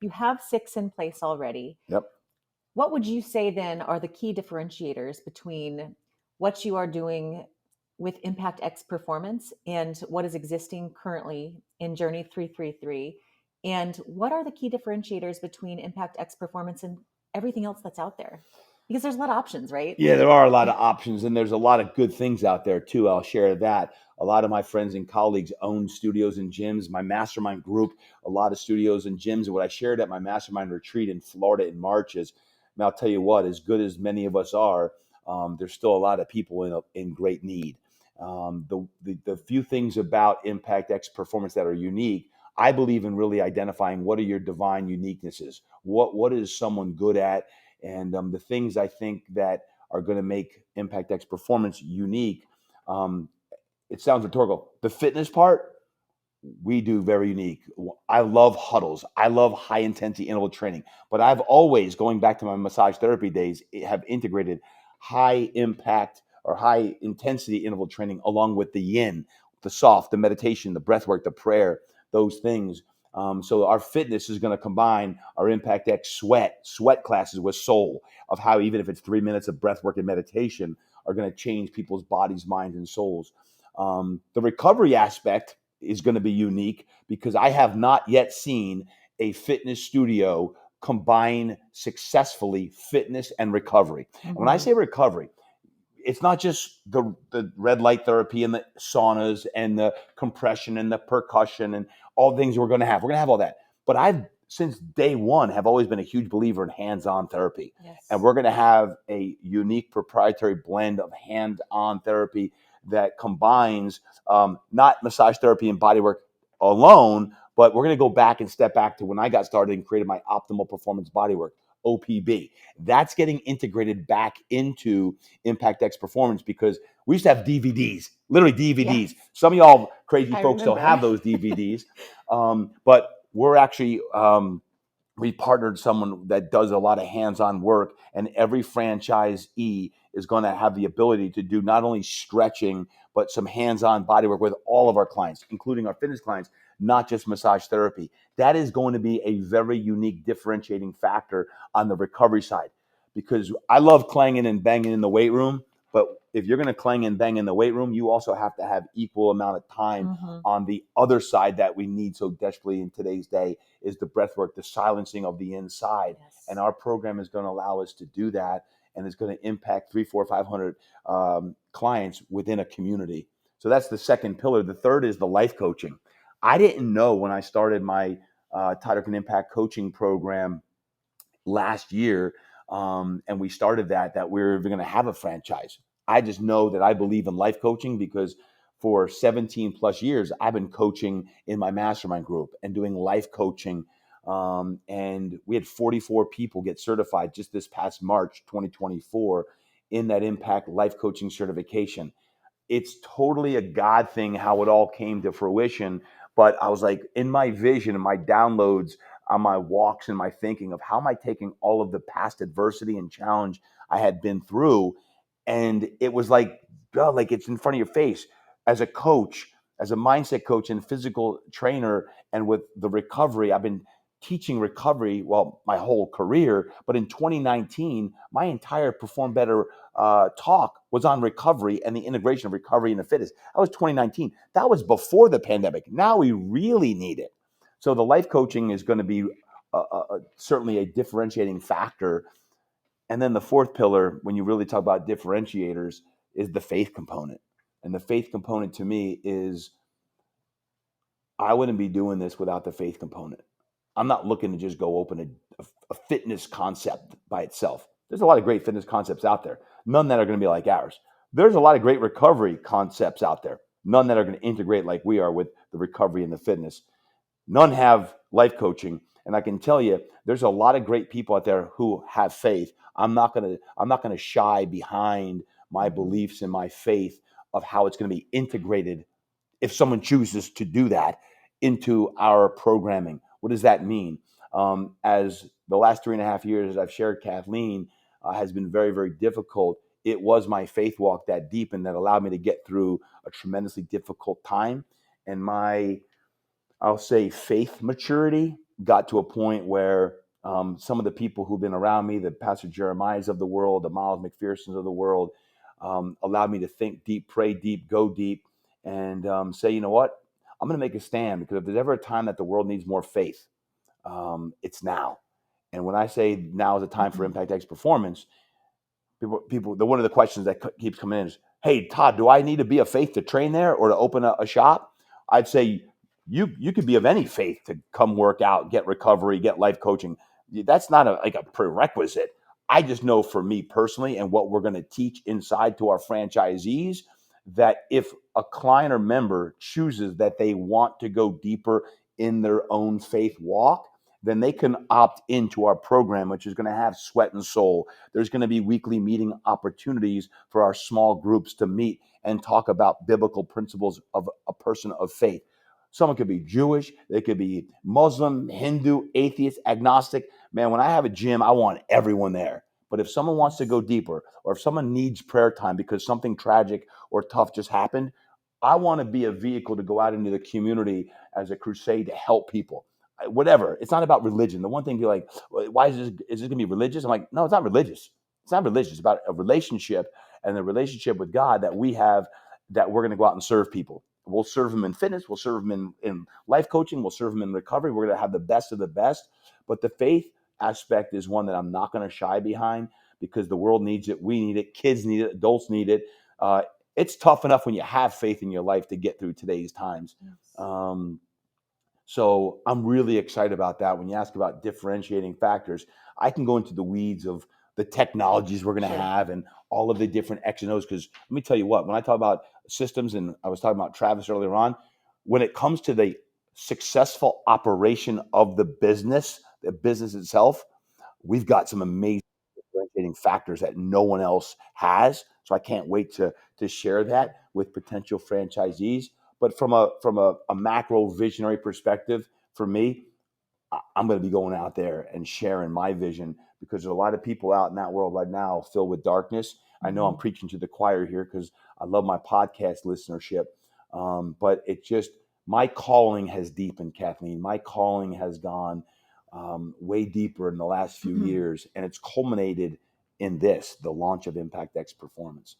You have 6 in place already. Yep. What would you say then are the key differentiators between what you are doing with Impact X Performance and what is existing currently in Journey 333? And what are the key differentiators between Impact X Performance and everything else that's out there? Because there's a lot of options, right? Yeah, there are a lot of options, and there's a lot of good things out there too. I'll share that. A lot of my friends and colleagues own studios and gyms. My mastermind group, a lot of studios and gyms. And what I shared at my mastermind retreat in Florida in March is, and I'll tell you what, as good as many of us are, there's still a lot of people in great need. The few things about Impact X Performance that are unique, I believe in really identifying what are your divine uniquenesses. What is someone good at, and the things I think that are going to make Impact X Performance unique. Um, it sounds rhetorical. The fitness part, we do very unique. I love huddles. I love high intensity interval training, but I've always, going back to my massage therapy days, have integrated high impact or high intensity interval training along with the yin, the soft, the meditation, the breath work, the prayer, those things. So our fitness is going to combine our Impact X sweat classes with soul, of how even if it's 3 minutes of breath work and meditation are going to change people's bodies, minds, and souls. The recovery aspect is going to be unique because I have not yet seen a fitness studio combine successfully fitness and recovery. And when I Mm-hmm. say recovery, it's not just the red light therapy and the saunas and the compression and the percussion and all the things we're going to have. We're going to have all that. But I've, since day one, have always been a huge believer in hands-on therapy. And Yes. we're going to have a unique proprietary blend of hands-on therapy that combines not massage therapy and bodywork alone, but we're going to go back and step back to when I got started and created my optimal performance bodywork, OPB. That's getting integrated back into Impact X Performance because we used to have DVDs, literally DVDs. Yes. Some of y'all crazy I folks don't remember. have those DVDs, but we're actually we partnered someone that does a lot of hands-on work, and every franchisee is going to have the ability to do not only stretching but some hands-on body work with all of our clients, including our fitness clients, not just massage therapy. That is going to be a very unique differentiating factor on the recovery side, because I love clanging and banging in the weight room, but if you're going to clang and bang in the weight room, you also have to have equal amount of time Mm-hmm. on the other side that we need so desperately in today's day, is the breath work, the silencing of the inside. And Yes. our program is going to allow us to do that. And it's going to impact 3, 4, 500 clients within a community. So that's the second pillar. The third is the life coaching. I didn't know when I started my Todd Durkin Impact coaching program last year, and we started that we were going to have a franchise. I just know that I believe in life coaching because for 17 plus years, I've been coaching in my mastermind group and doing life coaching. And we had 44 people get certified just this past March 2024 in that Impact Life Coaching certification. It's totally a God thing how it all came to fruition. But I was like, in my vision and my downloads on my walks and my thinking of how am I taking all of the past adversity and challenge I had been through. And it was like, oh, like it's in front of your face as a coach, as a mindset coach and physical trainer. And with the recovery, I've been teaching recovery, well, my whole career. But in 2019, my entire Perform Better talk was on recovery and the integration of recovery into fitness. That was 2019. That was before the pandemic. Now we really need it. So the life coaching is going to be certainly a differentiating factor. And then the fourth pillar, when you really talk about differentiators, is the faith component. And the faith component to me is I wouldn't be doing this without the faith component. I'm not looking to just go open a fitness concept by itself. There's a lot of great fitness concepts out there, none that are going to be like ours. There's a lot of great recovery concepts out there, none that are going to integrate like we are with the recovery and the fitness. None have life coaching. And I can tell you, there's a lot of great people out there who have faith. I'm not gonna shy behind my Mm-hmm. beliefs and my faith of how it's going to be integrated if someone chooses to do that into our programming. What does that mean? As the last 3.5 years, as I've shared, Kathleen, has been very, very difficult. It was my faith walk that deep and that allowed me to get through a tremendously difficult time. And my, I'll say, faith maturity got to a point where some of the people who've been around me, the Pastor Jeremiahs of the world, the Miles McPhersons of the world, allowed me to think deep, pray deep, go deep, and say, you know what? I'm going to make a stand, because if there's ever a time that the world needs more faith, it's now. And when I say now is the time for Mhm. Impact X performance, one of the questions that keeps coming in is, "Hey, Todd, do I need to be a faith to train there or to open a shop?" I'd say you could be of any faith to come work out, get recovery, get life coaching. That's not like a prerequisite. I just know for me personally, and what we're going to teach inside to our franchisees, that if a client or member chooses that they want to go deeper in their own faith walk, then they can opt into our program, which is going to have sweat and soul. There's going to be weekly meeting opportunities for our small groups to meet and talk about biblical principles of a person of faith. Someone could be Jewish, they could be Muslim, Hindu, atheist, agnostic. Man, when I have a gym, I want everyone there. But if someone wants to Yes. go deeper, or if someone needs prayer time because something tragic or tough just happened, I want to be a vehicle to go out into the community as a crusade to help people. Whatever. It's not about religion. The one thing you're like, why is this going to be religious? I'm like, no, it's not religious. It's not religious. It's about a relationship, and the relationship with God that we have, that we're going to go out and serve people. We'll serve them in fitness. We'll serve them in life coaching. We'll serve them in recovery. We're going to have the best of the best. But the faith aspect is one that I'm not going to shy behind, because the world needs it. We need it. Kids need it. Adults need it. It's tough enough when you have faith in your life to get through today's times. Yes. Um, so I'm really excited about that. When you ask about differentiating factors, I can go into the weeds of the technologies we're going to Sure. have and all of the different X and O's. Because let me tell you what, when I talk about systems, and I was talking about Travis earlier on, when it comes to the successful operation of the business itself, we've got some amazing differentiating factors that no one else has. So I can't wait to share that with potential franchisees. But from a macro visionary perspective, for me, I'm going to be going out there and sharing my vision, because there's a lot of people out in that world right now filled with darkness. I know I'm Mhm. preaching to the choir here because I love my podcast listenership, but it just, my calling has deepened, Kathleen. My calling has gone way deeper in the last few years, and it's culminated in this, the launch of Impact X Performance.